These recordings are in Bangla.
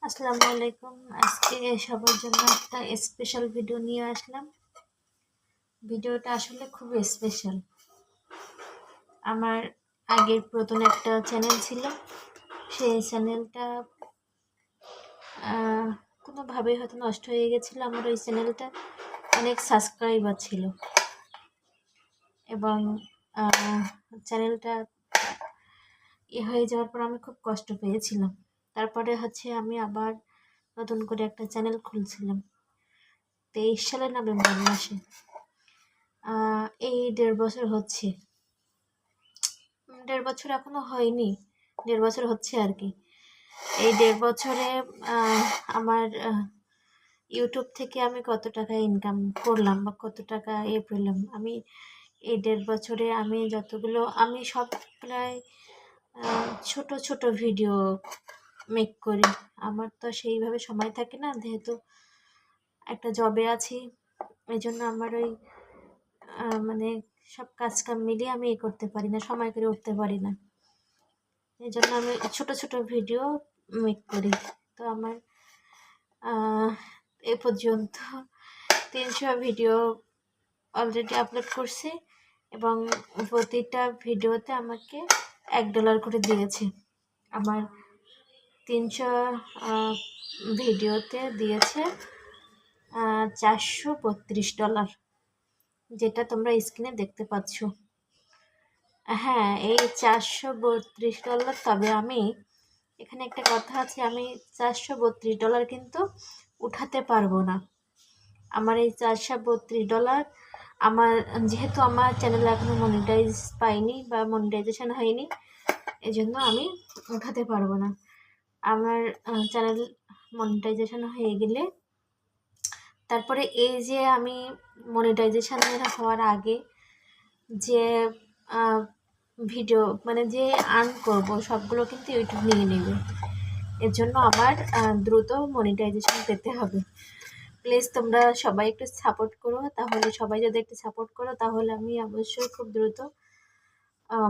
আসসালামু আলাইকুম। আজকে সবার জন্য একটা স্পেশাল ভিডিও নিয়ে আসলাম। ভিডিওটা আসলে খুব স্পেশাল। আমার আগের প্রথম একটা চ্যানেল ছিল, সেই চ্যানেলটা কোনোভাবেই হয়তো নষ্ট হয়ে গেছিলো। আমার ওই চ্যানেলটা অনেক সাবস্ক্রাইবার ছিল এবং চ্যানেলটা হয়ে যাওয়ার পর আমি খুব কষ্ট পেয়েছিলাম। তারপরে আমি আবার নতুন করে একটা চ্যানেল খুলছিলাম 23 সালের নভেম্বর মাসে। এই 1.5 বছর হচ্ছে, 1.5 বছর এখনো হয়নি, 1.5 বছর হচ্ছে আর কি। এই 1.5 বছরে আমার ইউটিউব থেকে আমি কত টাকা ইনকাম করলাম বা কত টাকা পেলাম, আমি এই 1.5 বছরে আমি সব প্রায় ছোট ছোট ভিডিও মেক করি। আমার তো সেইভাবে সময় থাকে না, যেহেতু একটা জবে আছি, এই জন্য আমার ওই মানে সব কাজ কাম মিলিয়ে আমি করতে পারি না, সময় করে উঠতে পারি না। এই জন্য আমি ছোট ছোট ভিডিও মেক করি। তো আমার এ পর্যন্ত 300 ভিডিও অলরেডি আপলোড করছি এবং প্রতিটা ভিডিওতে আমাকে $1 করে দিয়েছে। আমার 300 ভিডিওতে দিয়েছে $432, যেটা তোমরা স্ক্রিনে দেখতে পাচ্ছ। হ্যাঁ, এই $432। তবে আমি এখানে একটা কথা আছে, আমি $432 কিন্তু উঠাতে পারবো না। আমার এই $432 যেহেতু আমার চ্যানেলে এখনো মনিটাইজ পাইনি বা মনিটাইজেশন হয়নি, এই জন্য আমি উঠাতে পারবো না। আমার চ্যানেল মনিটাইজেশন হয়ে গেলে তারপরে এই যে আমি মনিটাইজেশন হওয়ার আগে যে ভিডিও যে আর্ন করব, সবগুলো কিন্তু ইউটিউব নিয়ে নেবে। এর জন্য আমার দ্রুত মনিটাইজেশন পেতে হবে। প্লিজ তোমরা সবাই একটু সাপোর্ট করো, তাহলে সবাই যদি একটু সাপোর্ট করো তাহলে আমি অবশ্যই খুব দ্রুত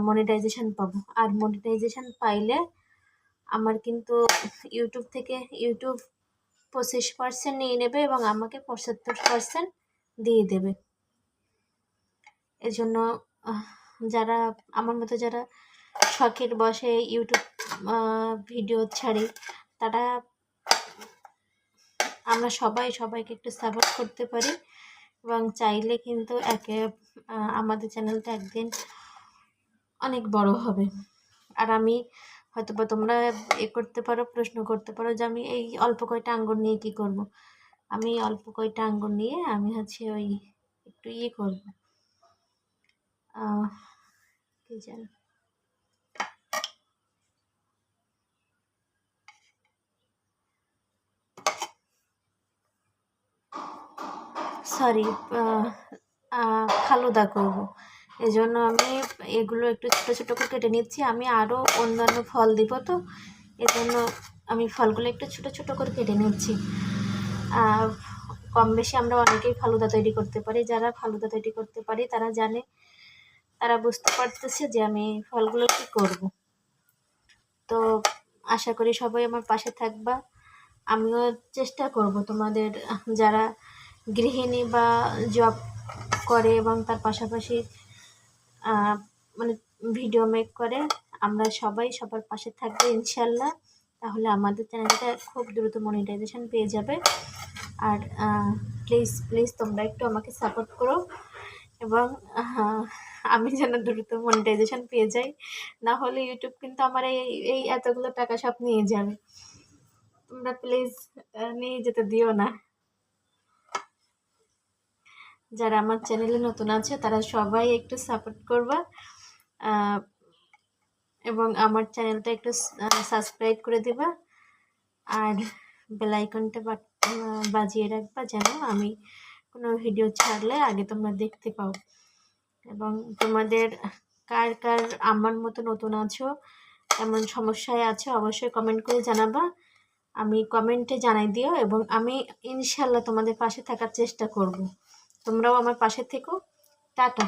মনিটাইজেশন পাবো। আর মনিটাইজেশন পাইলে আমার কিন্তু ইউটিউব 25% নিয়ে নেবে এবং আমাকে 75% দিয়ে দেবে। এজন্য যারা আমার মতো যারা শখের বসে ইউটিউব ভিডিও ছাড়ি, তারা আমরা সবাইকে একটু সাপোর্ট করতে পারি এবং চাইলে কিন্তু আমাদের চ্যানেলটা একদিন অনেক বড় হবে। আর আমি হয়তো বা তোমরা করতে পারো, প্রশ্ন করতে পারো যে আমি এই অল্প কয়টা আঙ্গুর নিয়ে কি করব। আমি অল্প কয়টা আঙ্গুর নিয়ে আমি ওই একটু করব, কি জানি ফালুদা করব। এই জন্য আমি এগুলো একটু ছোটো ছোটো করে কেটে নিচ্ছি। আমি আরও অন্যান্য ফল দিব, তো এই জন্য আমি ফলগুলো একটু ছোটো ছোটো করে কেটে নিচ্ছি। কম বেশি আমরা অনেকেই ফালুদা তৈরি করতে পারি। যারা ফালুদা তৈরি করতে পারি তারা জানে, তারা বুঝতে পারতেছে যে আমি ফলগুলো কি করব। তো আশা করি সবাই আমার পাশে থাকবা। আমিও চেষ্টা করব তোমাদের যারা গৃহিণী বা জব করে এবং তার পাশাপাশি ভিডিও মেক করে, আমরা সবাই সবার পাশে থাকবো ইনশাল্লাহ। তাহলে আমাদের চ্যানেলটা খুব দ্রুত মনিটাইজেশন পেয়ে যাবে। আর প্লিজ তোমরা একটু আমাকে সাপোর্ট করো এবং আমি যেন দ্রুত মনিটাইজেশন পেয়ে যাই, না হলে ইউটিউব কিন্তু আমার এই এতগুলো টাকা সব নিয়ে যাবে। তোমরা প্লিজ নিয়ে যেতে দিও না। যারা আমার চ্যানেলে নতুন আছে তারা সবাই একটু সাপোর্ট করবা এবং আমার চ্যানেলটা একটু সাবস্ক্রাইব করে দেবা আর বেল আইকনটা বাজিয়ে রাখবা, যেন আমি কোনো ভিডিও ছাড়লে আগে তোমরা দেখতে পাও। এবং তোমাদের কার কার আমার মতো নতুন আছো, এমন সমস্যায় আছো, অবশ্যই কমেন্ট করে জানাবা। আমি কমেন্টে জানাই দিও এবং আমি ইনশাল্লাহ তোমাদের পাশে থাকার চেষ্টা করব। তোমরাও আমার পাশে থেকো। টাটা।